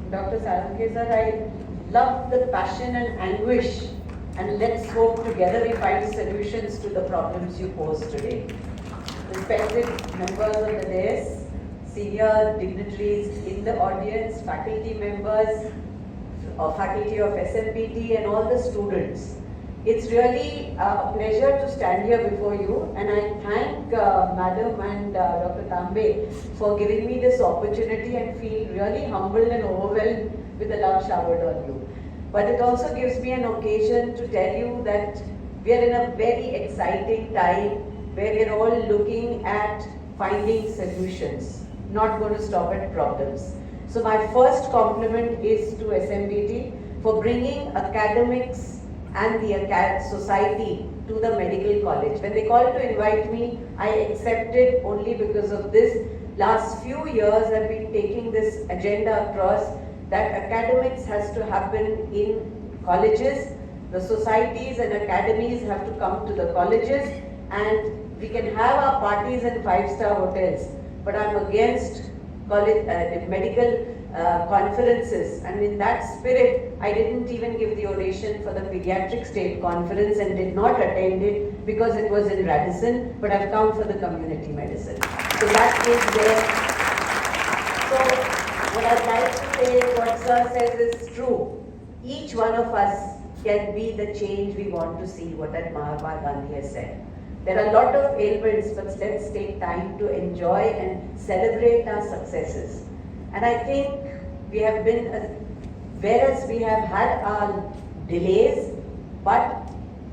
Dr. Saranke sir, I love the passion and anguish, and let's hope together we find solutions to the problems you pose today. Respected members of the dais, senior dignitaries in the audience, faculty members, faculty of SMBT and all the students. It's really a pleasure to stand here before you, and I thank Madam and Dr. Tambe for giving me this opportunity and feel really humbled and overwhelmed with the love showered on you. But it also gives me an occasion to tell you that we are in a very exciting time where we are all looking at finding solutions, not going to stop at problems. So my first compliment is to SMBT for bringing academics and the society to the medical college. When they called to invite me, I accepted only because of this. Last few years I've been taking this agenda across that academics has to happen in colleges, the societies and academies have to come to the colleges, and we can have our parties in 5-star hotels, but I'm against college, medical conferences, and in that spirit I didn't even give the oration for the pediatric state conference and did not attend it because it was in Radisson, but I've come for the community medicine. So that is there. So what I'd like to say, what sir says is true. Each one of us can be the change we want to see, what that Mahatma Gandhi has said. There are a lot of ailments, but let's take time to enjoy and celebrate our successes. And I think we have been, whereas we have had our delays, but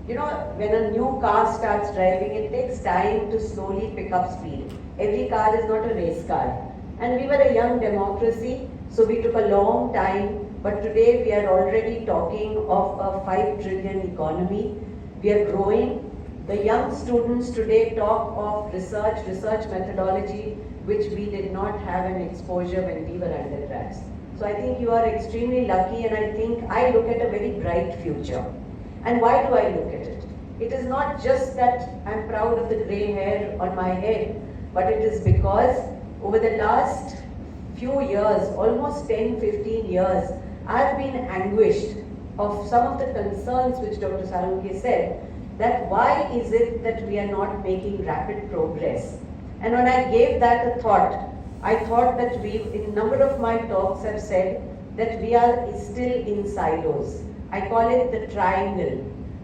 you know, when a new car starts driving, it takes time to slowly pick up speed. Every car is not a race car. And we were a young democracy, so we took a long time, but today we are already talking of a 5 trillion economy. We are growing. The young students today talk of research methodology, which we did not have an exposure when we were undergrads. So I think you are extremely lucky, and I think I look at a very bright future. And why do I look at it? It is not just that I'm proud of the grey hair on my head, but it is because over the last few years, almost 10-15 years, I've been anguished of some of the concerns which Dr. Saranke said, that why is it that we are not making rapid progress? And when I gave that a thought, I thought that we, in a number of my talks have said that we are still in silos. I call it the triangle,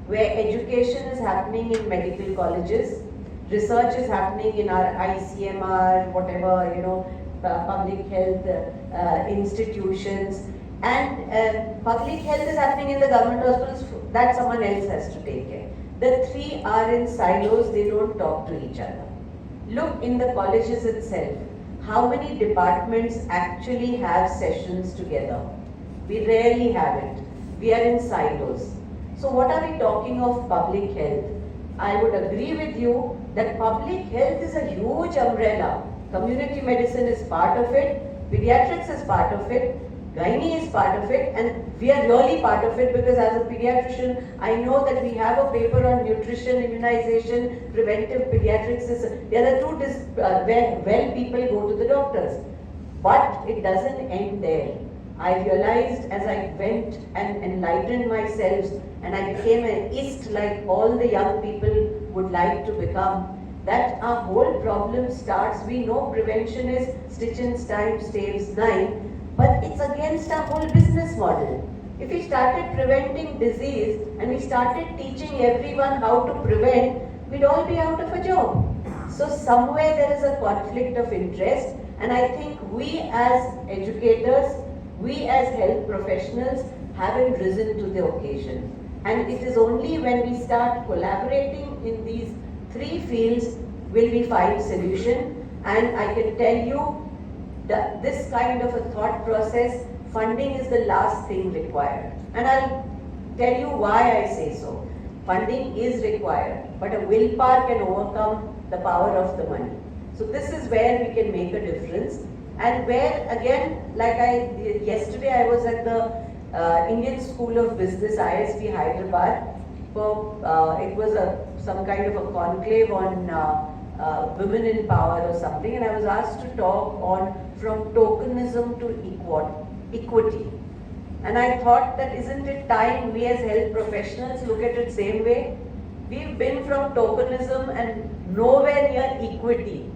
where education is happening in medical colleges, research is happening in our ICMR, whatever, you know, public health institutions, and public health is happening in the government hospitals, that someone else has to take care. The three are in silos, they don't talk to each other. Look in the colleges itself, how many departments actually have sessions together? We rarely have it. We are in silos. So what are we talking of public health? I would agree with you that public health is a huge umbrella. Community medicine is part of it, pediatrics is part of it, gynae is part of it, and we are really part of it because as a pediatrician, I know that we have a paper on nutrition, immunization, preventive pediatrics. There are two where people go to the doctors. But it doesn't end there. I realized as I went and enlightened myself and I became an ist like all the young people would like to become, that our whole problem starts, we know prevention is stitch in time saves 9, but it's against our whole business model. If we started preventing disease and we started teaching everyone how to prevent, we'd all be out of a job. So somewhere there is a conflict of interest, and I think we as educators, we as health professionals haven't risen to the occasion. And it is only when we start collaborating in these three fields will we find solution. And I can tell you that this kind of a thought process, funding is the last thing required. And I'll tell you why I say so. Funding is required, but a willpower can overcome the power of the money. So this is where we can make a difference. And where again, like yesterday I was at the Indian School of Business, ISB Hyderabad. It was some kind of a conclave on women in power or something, and I was asked to talk on from tokenism to equity. And I thought that isn't it time we as health professionals look at it same way? We've been from tokenism and nowhere near equity.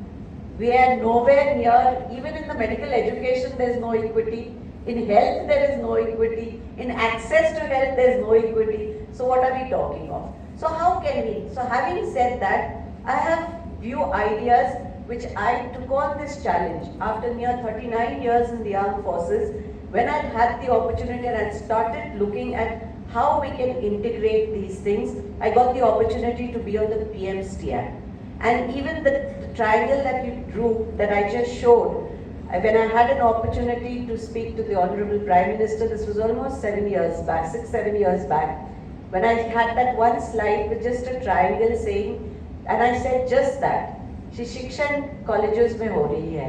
We are nowhere near, even in the medical education there's no equity. In health there is no equity. In access to health there's no equity. So what are we talking of? So how can we? So having said that, I have few ideas which I took on this challenge after near 39 years in the armed forces. When I had the opportunity and I started looking at how we can integrate these things, I got the opportunity to be on the PM's TAN. And even the triangle that you drew, that I just showed, when I had an opportunity to speak to the Honorable Prime Minister, this was almost 7 years back, 6-7 years back, when I had that one slide with just a triangle saying, and I said just that, शिक्षण colleges में हो रही है,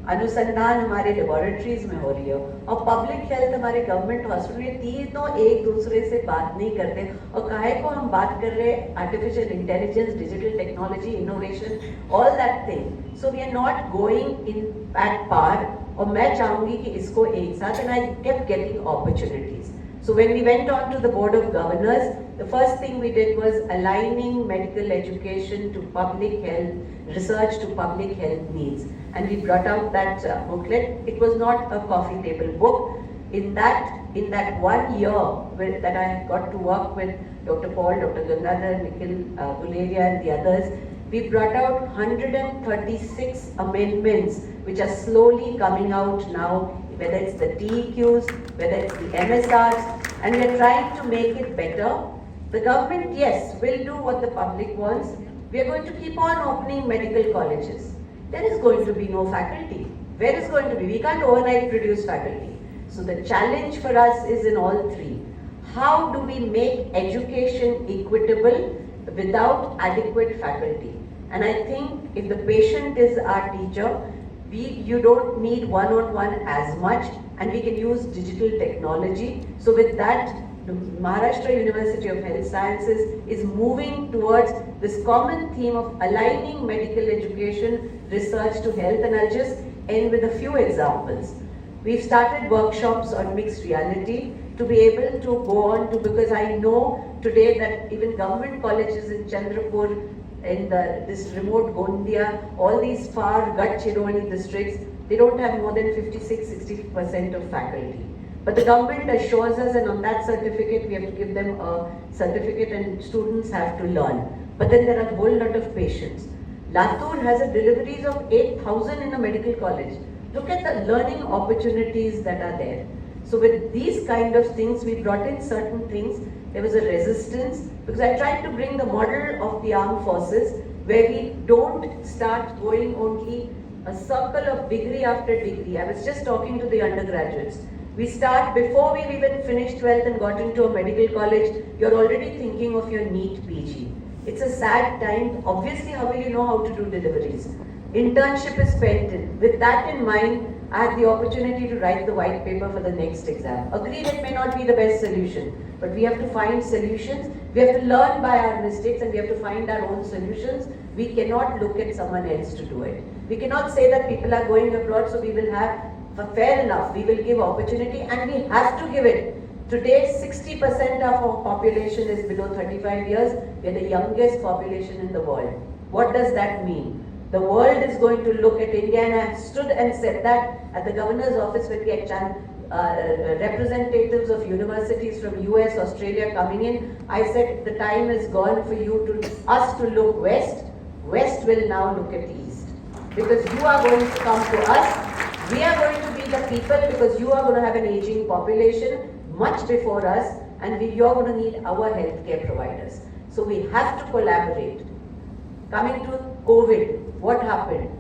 अनुसंधान हमारे laboratories में हो रही है और पब्लिक हेल्थ हमारे गवर्नमेंट हॉस्पिटल, ये तीनों एक दूसरे से बात नहीं करते और काहे को हम बात कर रहे हैं artificial intelligence, digital technology, innovation, all that thing. So we are not going in at par और मैं चाहूंगी कि इसको एक साथ, and I kept getting opportunities. So when we went on to the Board of Governors, the first thing we did was aligning medical education to public health, research to public health needs. And we brought out that booklet. It was not a coffee table book. In that 1 year that I got to work with Dr. Paul, Dr. Gangadhar, Nikhil Guleria and the others, we brought out 136 amendments which are slowly coming out now, whether it's the TEQs, whether it's the MSRs, and we are trying to make it better. The government, yes, will do what the public wants. We are going to keep on opening medical colleges. There is going to be no faculty. Where is going to be? We can't overnight produce faculty. So the challenge for us is in all three. How do we make education equitable without adequate faculty? And I think if the patient is our teacher, you don't need one-on-one as much, and we can use digital technology. So with that, the Maharashtra University of Health Sciences is moving towards this common theme of aligning medical education research to health, and I'll just end with a few examples. We've started workshops on mixed reality to be able to go on to, because I know today that even government colleges in Chandrapur, in this remote Gondia, all these far Gadchiroli districts, they don't have more than 56-60% of faculty. But the government assures us, and on that certificate we have to give them a certificate and students have to learn. But then there are a whole lot of patients. Latur has a deliveries of 8,000 in a medical college. Look at the learning opportunities that are there. So with these kind of things, we brought in certain things. There was a resistance because I tried to bring the model of the armed forces where we don't start going only a circle of degree after degree. I was just talking to the undergraduates. We start before we've even finished 12th and got into a medical college, you're already thinking of your NEET PG. It's a sad time. Obviously, how will you know how to do deliveries? Internship is spent in. With that in mind, I had the opportunity to write the white paper for the next exam. Agreed, it may not be the best solution, but we have to find solutions. We have to learn by our mistakes and we have to find our own solutions. We cannot look at someone else to do it. We cannot say that people are going abroad, so we will have, fair enough, we will give opportunity and we have to give it. Today, 60% of our population is below 35 years. We are the youngest population in the world. What does that mean? The world is going to look at India, and I stood and said that at the governor's office when we had representatives of universities from US, Australia coming in. I said the time is gone for us to look west. West will now look at east. Because you are going to come to us. We are going to be the people because you are going to have an aging population much before us, and you're going to need our healthcare providers. So we have to collaborate. Coming to COVID, what happened?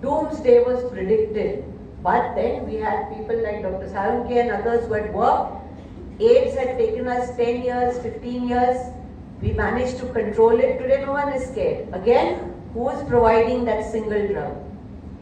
Doomsday was predicted, but then we had people like Dr. Sarunke and others who had worked. AIDS had taken us 10 years, 15 years. We managed to control it. Today no one is scared. Again, who is providing that single drug?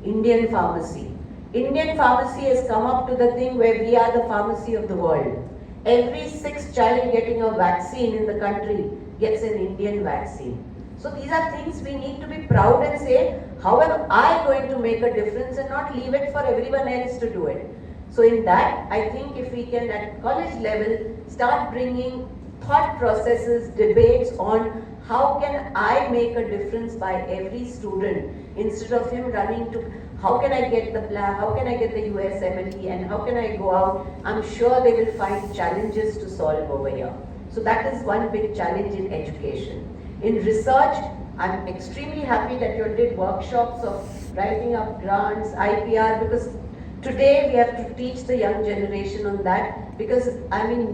Indian pharmacy. Indian pharmacy has come up to the thing where we are the pharmacy of the world. Every 6th child getting a vaccine in the country gets an Indian vaccine. So these are things we need to be proud and say, how am I going to make a difference and not leave it for everyone else to do it? So in that, I think if we can at college level start bringing thought processes, debates on how can I make a difference by every student, instead of him running to how can I get the plan, how can I get the USMLE, and how can I go out, I'm sure they will find challenges to solve over here. So that is one big challenge in education. In research, I'm extremely happy that you did workshops of writing up grants, IPR, because today we have to teach the young generation on that, because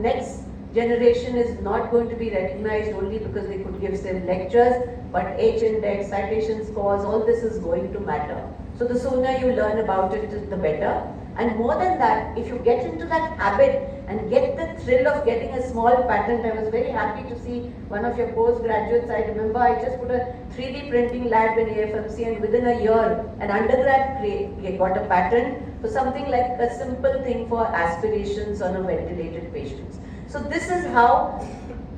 next generation is not going to be recognized only because they could give some lectures, but H-index, citation scores, all this is going to matter. So the sooner you learn about it, the better. And more than that, if you get into that habit and get the thrill of getting a small patent, I was very happy to see one of your postgraduates. I remember I just put a 3D printing lab in AFMC, and within a year, an undergrad got a patent for something like a simple thing for aspirations on a ventilated patients. So this is how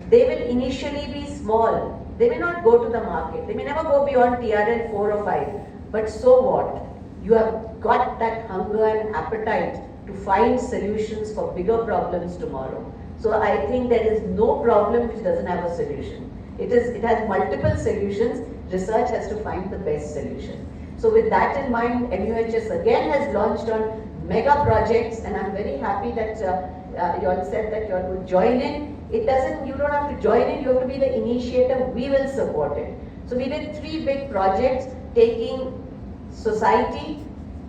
they will initially be small. They may not go to the market. They may never go beyond TRL 4 or 5. But so what? You have got that hunger and appetite to find solutions for bigger problems tomorrow. So I think there is no problem which doesn't have a solution. It has multiple solutions. Research has to find the best solution. So with that in mind, MUHS again has launched on mega projects, and I'm very happy that you all said that you all would join in. You don't have to join in, you have to be the initiator, we will support it. So we did 3 big projects, taking society,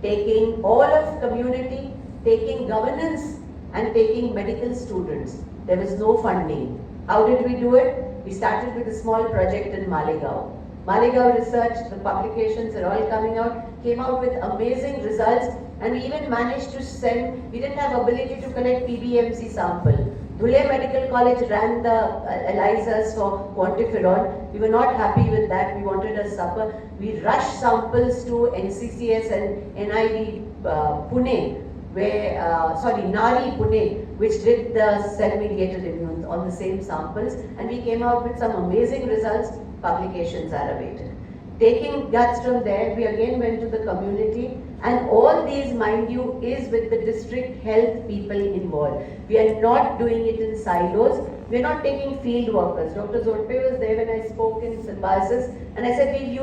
taking all of community, taking governance, and taking medical students. There was no funding. How did we do it? We started with a small project in Malegaon. Malegaon research, the publications are all coming out, came out with amazing results, and we even managed to send, we didn't have ability to collect PBMC sample. Dhule Medical College ran the ELISAs for quantiferon. We were not happy with that. We wanted a supper. We rushed samples to NCCS and NID Pune, Nari Pune, which did the cell-mediated immune on the same samples, and we came out with some amazing results. Publications are awaited. Taking guts from there, we again went to the community, and all these, mind you, is with the district health people involved. We are not doing it in silos. We are not taking field workers. Dr. Zotpe was there when I spoke in Symbiosis, and I said we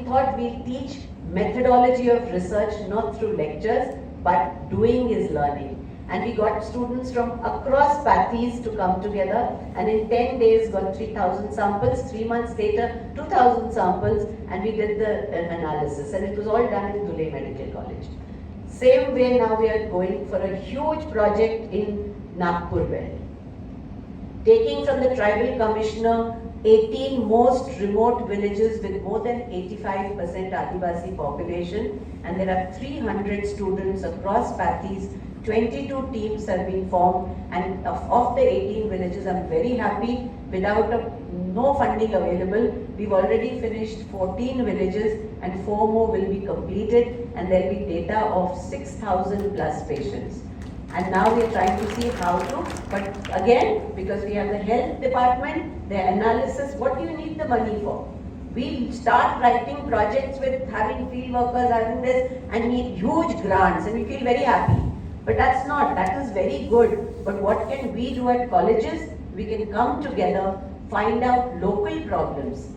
thought we'll teach methodology of research not through lectures, but doing is learning. And we got students from across pathies to come together, and in 10 days got 3,000 samples, 3 months later 2,000 samples, and we did the analysis, and it was all done in Dhule Medical College. Same way now we are going for a huge project in Nagpur Belt. Taking from the tribal commissioner 18 most remote villages with more than 85% Adivasi population, and there are 300 students across pathies. 22 teams have been formed, and of the 18 villages, I'm very happy, without no funding available, we've already finished 14 villages, and 4 more will be completed, and there will be data of 6,000 plus patients. And now we are trying to see how to, but again, because we have the health department, the analysis, what do you need the money for? We start writing projects with having field workers, having this, and need huge grants, and we feel very happy. But that is very good. But what can we do at colleges? We can come together, find out local problems.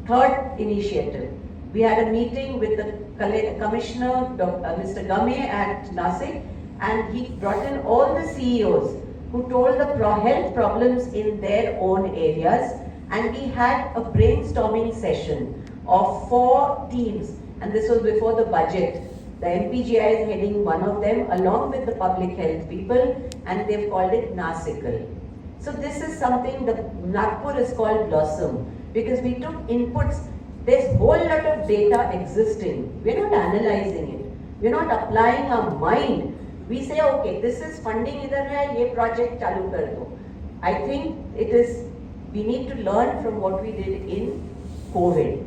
Third initiative, we had a meeting with the Commissioner, Mr. Game at Nashik, and he brought in all the CEOs who told the health problems in their own areas, and we had a brainstorming session of 4 teams, and this was before the budget. The MPGI is heading one of them along with the public health people, and they've called it Nasikal. So this is something, the Nagpur is called Blossom, because we took inputs. There's a whole lot of data existing. We're not analyzing it. We're not applying our mind. We say, okay, this is funding idhar hai, ye project chalu kar do. I think we need to learn from what we did in COVID.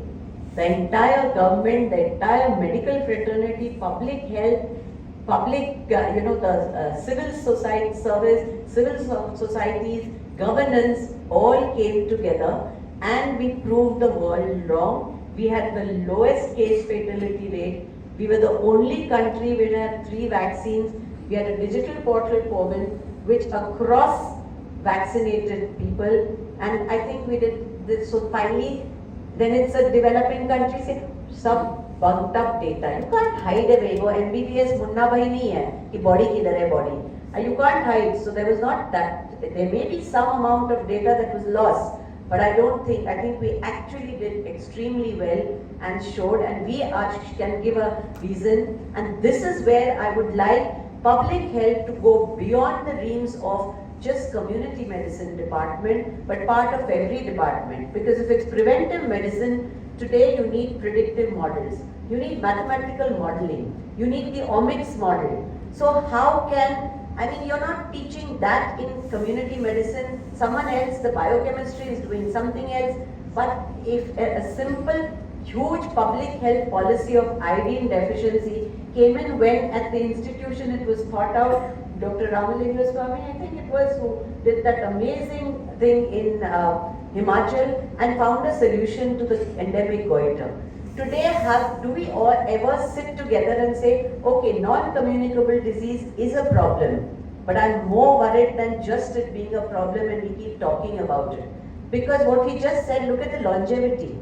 The entire government, the entire medical fraternity, public health, the civil society service, civil societies, governance, all came together, and we proved the world wrong. We had the lowest case fatality rate. We were the only country which had 3 vaccines. We had a digital portal, Coven, which across vaccinated people, and I think we did this. So finally, then it's a developing country, say, some bunked up data. You can't hide away. वो MBBS Munna भाई नहीं है कि body किधर है body. You can't hide. So there was not that. There may be some amount of data that was lost, but I think we actually did extremely well and showed, and we can give a reason. And this is where I would like public health to go beyond the realms of just community medicine department, but part of every department. Because if it's preventive medicine, today you need predictive models, you need mathematical modeling, you need the omics model. So how can, you're not teaching that in community medicine, someone else, the biochemistry is doing something else, but if a simple, huge public health policy of iodine deficiency came in when at the institution it was thought out, Dr. Ramalingam Swami, I think it was, who did that amazing thing in Himachal and found a solution to the endemic goiter. Today, do we all ever sit together and say, okay, non-communicable disease is a problem, but I'm more worried than just it being a problem and we keep talking about it. Because what he just said, look at the longevity.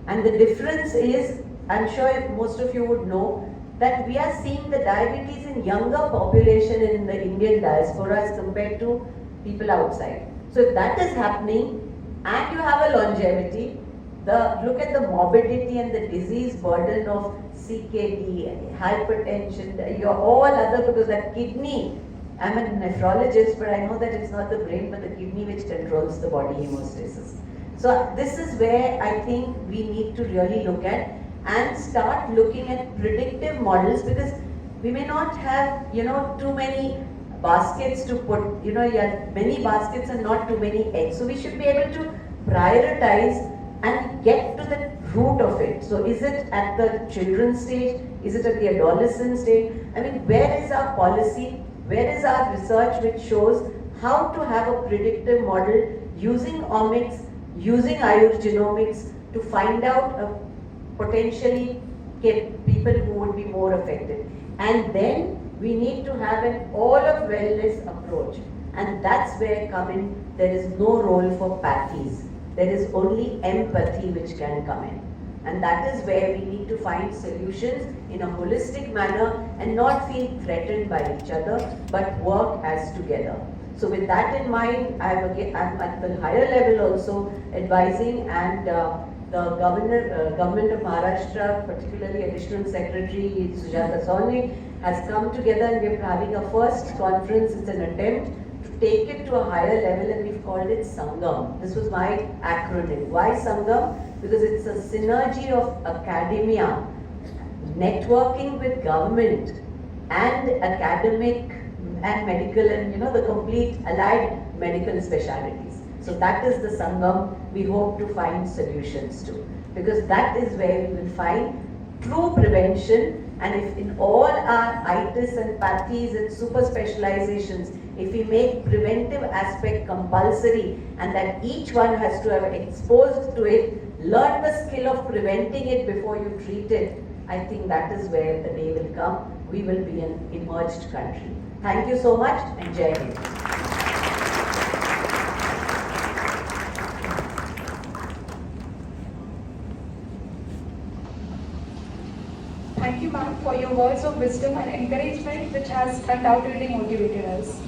And the difference is, I'm sure most of you would know, that we are seeing the diabetes in younger population in the Indian diaspora as compared to people outside. So if that is happening and you have a longevity, look at the morbidity and the disease burden of CKD, hypertension, your all other, because that kidney, I'm a nephrologist, but I know that it's not the brain but the kidney which controls the body hemostasis. So this is where I think we need to really look at and start looking at predictive models, because we may not have, too many baskets to put, you have many baskets and not too many eggs. So we should be able to prioritize and get to the root of it. So is it at the children's stage? Is it at the adolescent stage? Where is our policy? Where is our research which shows how to have a predictive model using omics, using genomics to find out potentially people who would be more affected. And then we need to have an all of wellness approach. And that's where there is no role for pathies. There is only empathy which can come in. And that is where we need to find solutions in a holistic manner and not feel threatened by each other, but work as together. So with that in mind, I'm at the higher level also advising, and the government of Maharashtra, particularly Additional Secretary Sujata Sawhney, has come together and we're having a first conference. It's an attempt to take it to a higher level, and we've called it Sangam. This was my acronym. Why Sangam? Because it's a synergy of academia, networking with government and academic and medical and the complete allied medical specialities. So that is the Sangam we hope to find solutions to, because that is where we will find true prevention. And if in all our itis and pathies and super specializations, if we make preventive aspect compulsory and that each one has to have exposed to it, learn the skill of preventing it before you treat it, I think that is where the day will come. We will be an emerged country. Thank you so much, and Jai Hind. Thank you, ma'am, for your words of wisdom and encouragement, which has undoubtedly motivated us.